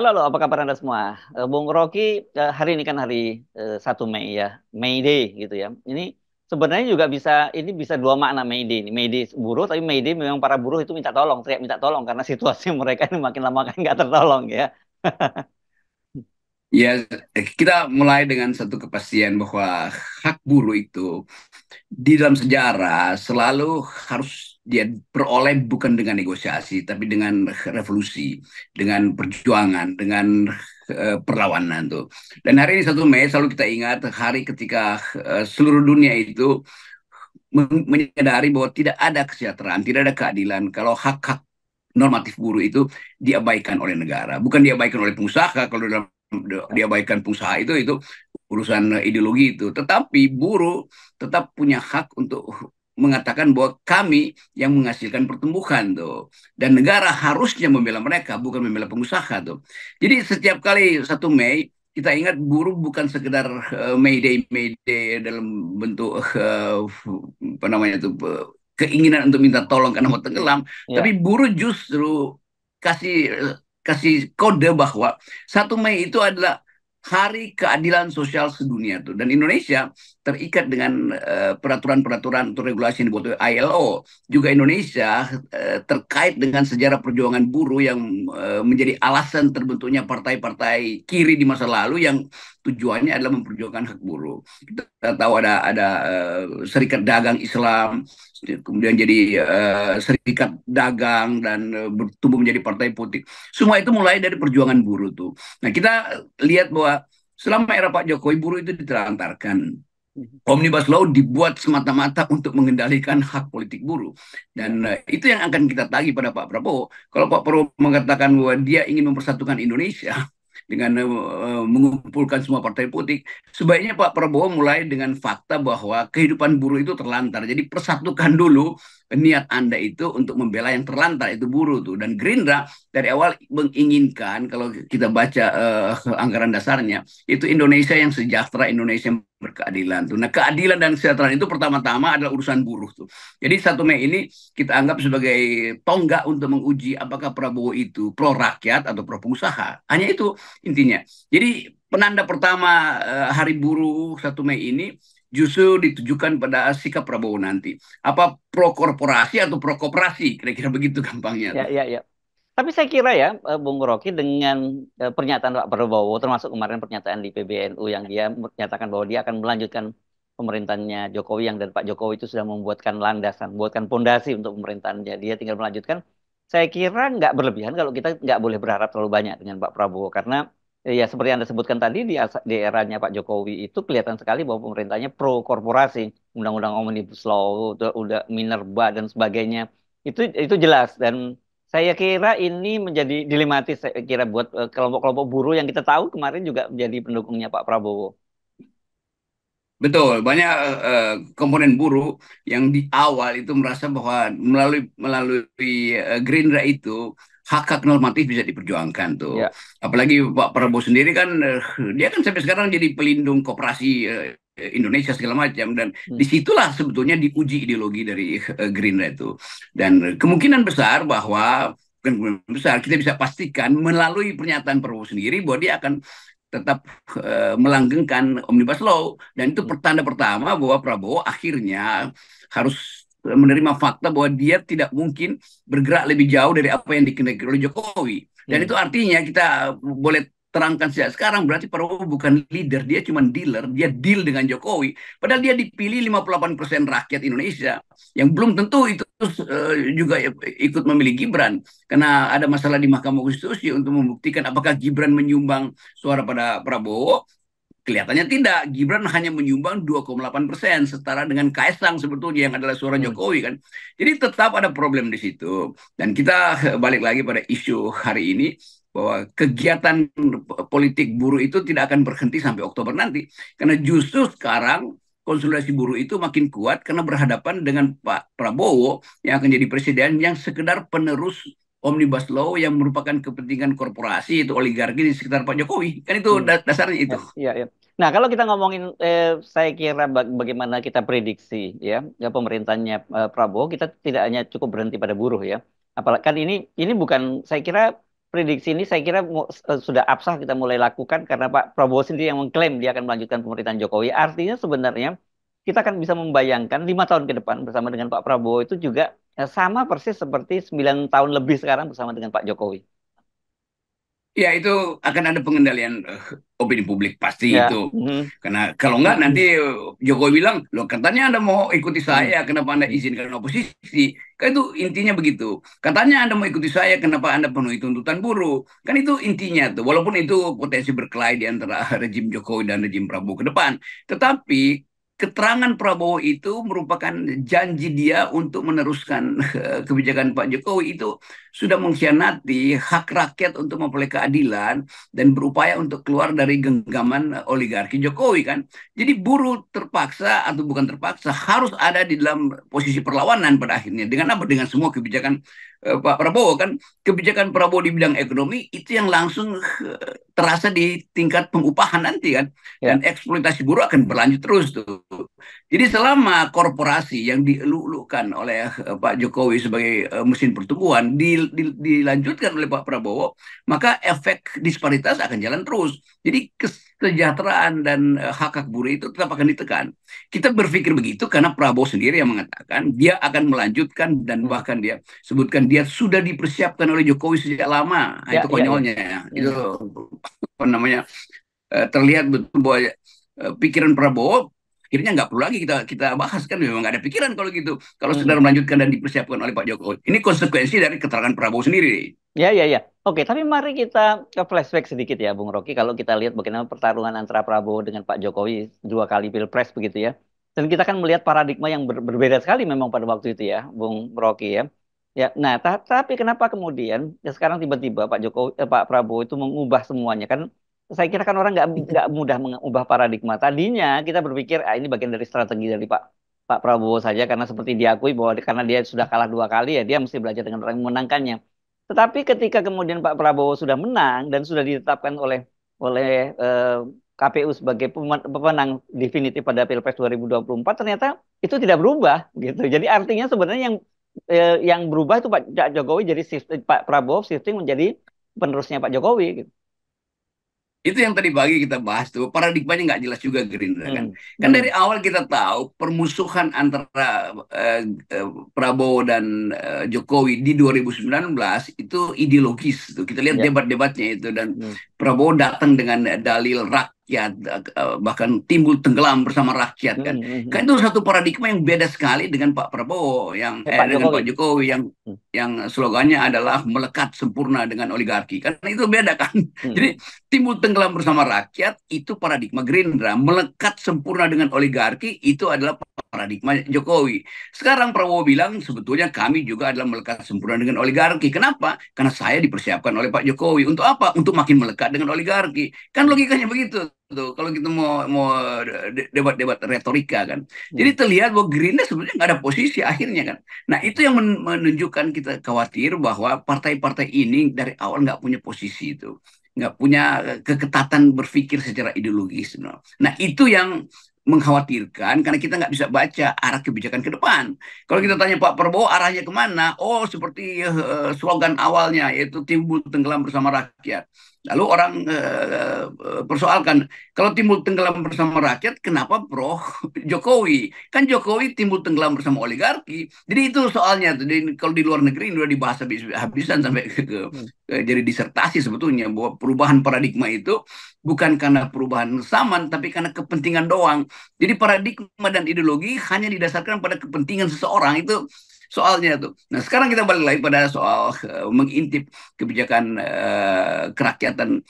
Halo, halo, apa kabar Anda semua? Bung Rocky, hari ini kan hari 1 Mei ya, May Day gitu ya. Ini sebenarnya juga ini bisa dua makna May Day ini. May Day buruh, tapi May Day memang para buruh itu minta tolong, teriak minta tolong karena situasi mereka ini makin lama kan nggak tertolong ya. Ya, kita mulai dengan satu kepastian bahwa hak buruh itu di dalam sejarah selalu harus dia peroleh bukan dengan negosiasi, tapi dengan revolusi, dengan perjuangan, dengan perlawanan tuh. Dan hari ini 1 Mei selalu kita ingat hari ketika seluruh dunia itu menyadari bahwa tidak ada kesejahteraan, tidak ada keadilan kalau hak-hak normatif buruh itu diabaikan oleh negara, bukan diabaikan oleh pengusaha. Kalau dalam diabaikan pengusaha itu urusan ideologi itu, tetapi buruh tetap punya hak untuk mengatakan bahwa kami yang menghasilkan pertumbuhan tuh, dan negara harusnya membela mereka bukan membela pengusaha tuh. Jadi setiap kali 1 Mei kita ingat buruh bukan sekedar May Day dalam bentuk apa namanya tuh keinginan untuk minta tolong karena mau tenggelam, Ya. tapi buruh justru kasih kasih kode bahwa 1 Mei itu adalah Hari Keadilan Sosial Sedunia tuh, dan Indonesia terikat dengan peraturan-peraturan atau regulasi yang dibuat oleh ILO. Juga Indonesia terkait dengan sejarah perjuangan buruh yang menjadi alasan terbentuknya partai-partai kiri di masa lalu yang tujuannya adalah memperjuangkan hak buruh. Kita tahu ada Serikat Dagang Islam, kemudian jadi serikat dagang dan bertumbuh menjadi partai politik. Semua itu mulai dari perjuangan buruh tuh. Nah, kita lihat bahwa selama era Pak Jokowi buruh itu ditelantarkan. Omnibus Law dibuat semata-mata untuk mengendalikan hak politik buruh. Ya. Dan itu yang akan kita tagih pada Pak Prabowo. Kalau Pak Prabowo mengatakan bahwa dia ingin mempersatukan Indonesia dengan mengumpulkan semua partai politik, sebaiknya Pak Prabowo mulai dengan fakta bahwa kehidupan buruh itu terlantar. Jadi persatukan dulu niat Anda itu untuk membela yang terlantar, itu buruh tuh. Dan Gerindra dari awal menginginkan, kalau kita baca anggaran dasarnya, itu Indonesia yang sejahtera, Indonesia yang berkeadilan tuh. Nah, keadilan dan kesejahteraan itu pertama-tama adalah urusan buruh tuh. Jadi 1 Mei ini kita anggap sebagai tonggak untuk menguji apakah Prabowo itu pro rakyat atau pro pengusaha. Hanya itu intinya. Jadi penanda pertama Hari Buruh 1 Mei ini justru ditujukan pada sikap Prabowo nanti. Apa pro korporasi atau pro koperasi? Kira-kira begitu gampangnya Ya, tuh. ya, ya. Tapi saya kira ya, Bung Rocky dengan pernyataan Pak Prabowo, termasuk kemarin pernyataan di PBNU yang dia menyatakan bahwa dia akan melanjutkan pemerintahannya Jokowi yang dan Pak Jokowi itu sudah membuatkan landasan, membuatkan pondasi untuk pemerintahannya. Dia tinggal melanjutkan. Saya kira nggak berlebihan kalau kita nggak boleh berharap terlalu banyak dengan Pak Prabowo karena ya seperti yang Anda sebutkan tadi di eranya Pak Jokowi itu kelihatan sekali bahwa pemerintahnya pro korporasi, undang-undang Omnibus Law, udah Minerba dan sebagainya. Itu jelas dan saya kira ini menjadi dilematis saya kira buat kelompok-kelompok buruh yang kita tahu kemarin juga menjadi pendukungnya Pak Prabowo. Betul, banyak komponen buruh yang di awal itu merasa bahwa melalui Gerindra itu hak-hak normatif bisa diperjuangkan tuh. Ya. Apalagi Pak Prabowo sendiri kan dia kan sampai sekarang jadi pelindung koperasi Indonesia segala macam, dan Hmm. disitulah sebetulnya diuji ideologi dari Gerindra itu. Dan kemungkinan besar bahwa bukan kemungkinan besar, kita bisa pastikan melalui pernyataan Prabowo sendiri bahwa dia akan tetap melanggengkan Omnibus Law, dan itu Hmm. pertanda pertama bahwa Prabowo akhirnya harus menerima fakta bahwa dia tidak mungkin bergerak lebih jauh dari apa yang dikehendaki oleh Jokowi. Dan Hmm. itu artinya kita boleh terangkan sejak sekarang, berarti Prabowo bukan leader, dia cuma dealer, dia deal dengan Jokowi. Padahal dia dipilih 58% rakyat Indonesia, yang belum tentu itu juga ikut memilih Gibran, karena ada masalah di Mahkamah Konstitusi untuk membuktikan apakah Gibran menyumbang suara pada Prabowo. Kelihatannya tidak. Gibran hanya menyumbang 2,8%, setara dengan Kaisang sebetulnya yang adalah suara Hmm. Jokowi kan. Jadi tetap ada problem di situ. Dan kita balik lagi pada isu hari ini, bahwa kegiatan politik buruh itu tidak akan berhenti sampai Oktober nanti. Karena justru sekarang konsolidasi buruh itu makin kuat karena berhadapan dengan Pak Prabowo yang akan jadi presiden yang sekedar penerus Omnibus Law yang merupakan kepentingan korporasi, itu oligarki di sekitar Pak Jokowi. Kan itu Hmm. dasarnya Ya, itu. ya, ya. Nah, kalau kita ngomongin, saya kira bagaimana kita prediksi ya pemerintahnya Prabowo, kita tidak hanya cukup berhenti pada buruh ya. Apalagi kan ini bukan, saya kira prediksi ini saya kira sudah absah kita mulai lakukan karena Pak Prabowo sendiri yang mengklaim dia akan melanjutkan pemerintahan Jokowi. Artinya sebenarnya kita akan bisa membayangkan 5 tahun ke depan bersama dengan Pak Prabowo itu juga sama persis seperti 9 tahun lebih sekarang bersama dengan Pak Jokowi. Ya, itu akan ada pengendalian opini publik pasti itu. Ya. Mhm. Karena kalau enggak nanti Jokowi bilang, loh katanya Anda mau ikuti Mhm. saya, kenapa Anda Mhm. izinkan oposisi? Kan itu intinya begitu. Katanya Anda mau ikuti saya, kenapa Anda penuhi tuntutan buruh? Kan itu intinya tuh. Walaupun itu potensi berkelahi di antara rejim Jokowi dan rejim Prabowo ke depan. Tetapi keterangan Prabowo itu merupakan janji dia untuk meneruskan kebijakan Pak Jokowi itu sudah mengkhianati hak rakyat untuk memperoleh keadilan dan berupaya untuk keluar dari genggaman oligarki Jokowi kan. Jadi buruh terpaksa atau bukan terpaksa harus ada di dalam posisi perlawanan pada akhirnya. Dengan apa? Dengan semua kebijakan Pak Prabowo kan. Kebijakan Prabowo di bidang ekonomi itu yang langsung terasa di tingkat pengupahan nanti kan. Dan Ya. eksploitasi buruh akan berlanjut terus tuh. Jadi selama korporasi yang dieluk-elukkan oleh Pak Jokowi sebagai mesin pertumbuhan dilanjutkan oleh Pak Prabowo, maka efek disparitas akan jalan terus. Jadi kesejahteraan dan hak-hak buruh itu tetap akan ditekan. Kita berpikir begitu karena Prabowo sendiri yang mengatakan dia akan melanjutkan dan Mhm. bahkan dia sebutkan dia sudah dipersiapkan oleh Jokowi sejak lama. Nah, Ya, itu ya, ya. konyolnya. Itu Mhm. apa namanya, terlihat betul bahwa pikiran Prabowo akhirnya nggak perlu lagi kita kita bahas kan, memang nggak ada pikiran kalau gitu, kalau sedang Mhm. melanjutkan dan dipersiapkan oleh Pak Jokowi. Ini konsekuensi dari keterangan Prabowo sendiri. Ya, ya, ya. Oke, tapi mari kita ke flashback sedikit ya, Bung Rocky. Kalau kita lihat bagaimana pertarungan antara Prabowo dengan Pak Jokowi 2 kali Pilpres begitu ya. Dan kita kan melihat paradigma yang berbeda sekali memang pada waktu itu ya, Bung Rocky ya. Ya, nah, tapi kenapa kemudian ya sekarang tiba-tiba Pak Prabowo itu mengubah semuanya kan? Saya kira kan orang nggak mudah mengubah paradigma. Tadinya kita berpikir ini bagian dari strategi dari Pak Pak Prabowo saja karena seperti diakui bahwa karena dia sudah kalah 2 kali ya dia mesti belajar dengan orang yang memenangkannya. Tetapi ketika kemudian Pak Prabowo sudah menang dan sudah ditetapkan oleh oleh KPU sebagai pemenang definitif pada Pilpres 2024, ternyata itu tidak berubah gitu. Jadi artinya sebenarnya yang berubah itu Pak Jokowi jadi Pak Prabowo shifting menjadi penerusnya Pak Jokowi gitu. Itu yang tadi pagi kita bahas tuh, paradigmanya nggak jelas juga Gerindra kan. Hmm. Kan dari Hmm. awal kita tahu permusuhan antara Prabowo dan Jokowi di 2019 itu ideologis tuh. Kita lihat Ya. debat-debatnya itu, dan Hmm. Prabowo datang dengan dalil rakyat, bahkan timbul tenggelam bersama rakyat Hmm. kan. Hmm. Hmm. Kan itu satu paradigma yang beda sekali dengan Pak Prabowo yang Pak dengan Jokowi. Pak Jokowi Hmm. yang slogannya adalah melekat sempurna dengan oligarki. Kan itu beda kan. Jadi Hmm. timbul tenggelam bersama rakyat itu paradigma Gerindra, melekat sempurna dengan oligarki itu adalah paradigma Jokowi. Sekarang Prabowo bilang sebetulnya kami juga adalah melekat sempurna dengan oligarki. Kenapa? Karena saya dipersiapkan oleh Pak Jokowi. Untuk apa? Untuk makin melekat dengan oligarki. Kan Hmm. logikanya begitu tuh. Kalau kita mau debat-debat retorika kan. Jadi Hmm. terlihat bahwa Gerindra sebenarnya nggak ada posisi akhirnya kan. Nah, itu yang menunjukkan kita khawatir bahwa partai-partai ini dari awal nggak punya posisi itu, nggak punya keketatan berpikir secara ideologis. Nah, itu yang mengkhawatirkan karena kita nggak bisa baca arah kebijakan ke depan. Kalau kita tanya Pak Prabowo arahnya kemana, oh seperti slogan awalnya yaitu timbul tenggelam bersama rakyat. Lalu orang persoalkan, kalau timbul tenggelam bersama rakyat, kenapa pro Jokowi? Kan Jokowi timbul tenggelam bersama oligarki. Jadi itu soalnya. Jadi, kalau di luar negeri ini udah dibahas habis-habisan sampai Hmm. jadi disertasi sebetulnya bahwa perubahan paradigma itu bukan karena perubahan zaman, tapi karena kepentingan doang. Jadi paradigma dan ideologi hanya didasarkan pada kepentingan seseorang itu soalnya tuh. Nah, sekarang kita balik lagi pada soal mengintip kebijakan kerakyatan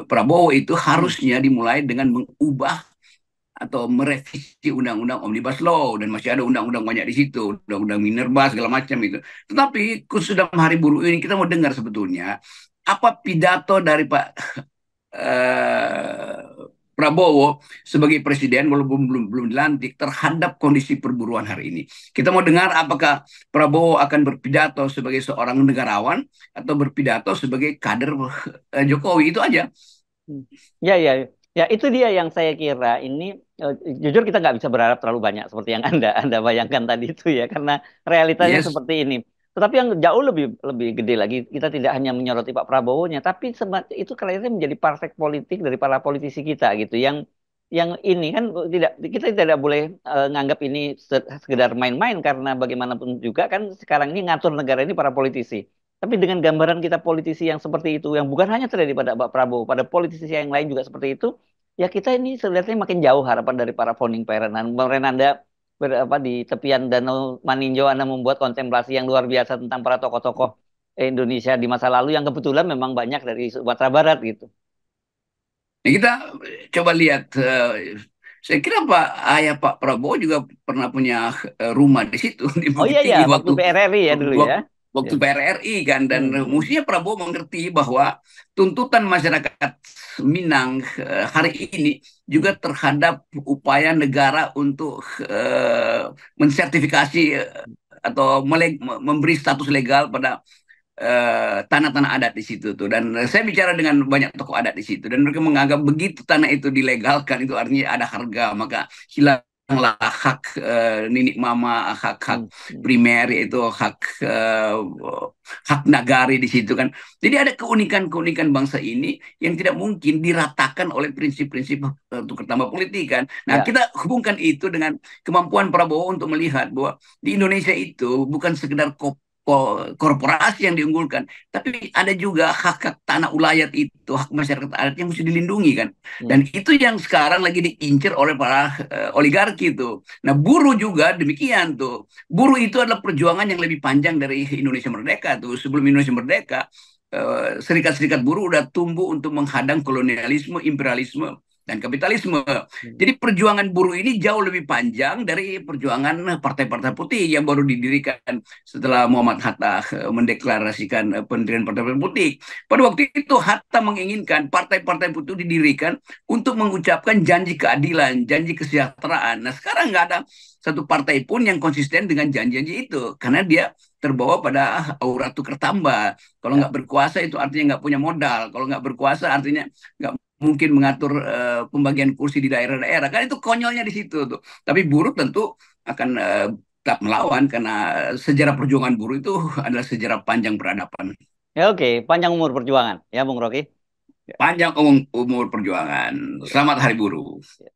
Prabowo itu Hmm. harusnya dimulai dengan mengubah atau merevisi undang-undang Omnibus Law, dan masih ada undang-undang banyak di situ, undang-undang Minerba segala macam itu. Tetapi khusus dalam hari buruh ini kita mau dengar sebetulnya apa pidato dari Pak eh, Prabowo sebagai presiden walaupun belum dilantik terhadap kondisi perburuan hari ini. Kita mau dengar apakah Prabowo akan berpidato sebagai seorang negarawan atau berpidato sebagai kader Jokowi, itu aja. Hmm. Ya, ya, ya itu dia yang saya kira ini eh, jujur kita nggak bisa berharap terlalu banyak seperti yang Anda bayangkan tadi itu ya karena realitanya Yes. seperti ini. Tetapi yang jauh lebih lebih gede lagi, kita tidak hanya menyoroti Pak Prabowo-nya, tapi itu kelihatannya menjadi partai politik dari para politisi kita gitu, yang ini kan tidak, kita tidak boleh nganggap ini sekedar main-main, karena bagaimanapun juga kan sekarang ini ngatur negara ini para politisi. Tapi dengan gambaran kita politisi yang seperti itu, yang bukan hanya terjadi pada Pak Prabowo, pada politisi yang lain juga seperti itu, ya kita ini sebenarnya makin jauh harapan dari para founding parent. Dan Renanda di tepian Danau Maninjau Anda membuat kontemplasi yang luar biasa tentang para tokoh-tokoh Indonesia di masa lalu yang kebetulan memang banyak dari Sumatera Barat gitu. Nah, kita coba lihat, saya kira ayah Pak Prabowo juga pernah punya rumah di situ di Oh Bukit iya ya, Tinggi waktu PRRI ya dulu ya. waktu, Ya. waktu PRRI kan, dan Hmm. mestinya Prabowo mengerti bahwa tuntutan masyarakat Minang hari ini juga Hmm. terhadap upaya negara untuk mensertifikasi atau memberi status legal pada tanah-tanah adat di situ tuh. Dan saya bicara dengan banyak tokoh adat di situ, dan mereka menganggap begitu tanah itu dilegalkan itu artinya ada harga, maka hilanglah hak ninik mama, hak-hak Hmm. Hmm. primer, yaitu hak nagari di situ kan. Jadi ada keunikan-keunikan bangsa ini yang tidak mungkin diratakan oleh prinsip-prinsip untuk pertama politik kan. Nah, Ya, kita hubungkan itu dengan kemampuan Prabowo untuk melihat bahwa di Indonesia itu bukan sekedar korporasi yang diunggulkan, tapi ada juga hak-hak tanah ulayat itu, hak masyarakat adat yang mesti dilindungi kan. hmm. Dan itu yang sekarang lagi diincar oleh para oligarki itu. Nah, buruh juga demikian tuh. Buruh itu adalah perjuangan yang lebih panjang dari Indonesia merdeka tuh. Sebelum Indonesia merdeka, serikat-serikat buruh udah tumbuh untuk menghadang kolonialisme, imperialisme, dan kapitalisme. Hmm. Jadi perjuangan buruh ini jauh lebih panjang dari perjuangan partai-partai putih yang baru didirikan setelah Muhammad Hatta mendeklarasikan pendirian partai-partai putih. Pada waktu itu Hatta menginginkan partai-partai putih didirikan untuk mengucapkan janji keadilan, janji kesejahteraan. Nah, sekarang nggak ada satu partai pun yang konsisten dengan janji-janji itu, karena dia terbawa pada aura tukar tambah. Kalau Ya. nggak berkuasa itu artinya nggak punya modal. Kalau nggak berkuasa artinya nggak mungkin mengatur pembagian kursi di daerah-daerah. Kan itu konyolnya di situ tuh. Tapi buruh tentu akan tetap melawan, karena sejarah perjuangan buruh itu adalah sejarah panjang peradaban. Ya oke, panjang umur perjuangan ya Bung Rocky. Ya. Panjang umur perjuangan. Iya. Selamat Hari Buruh. Ya.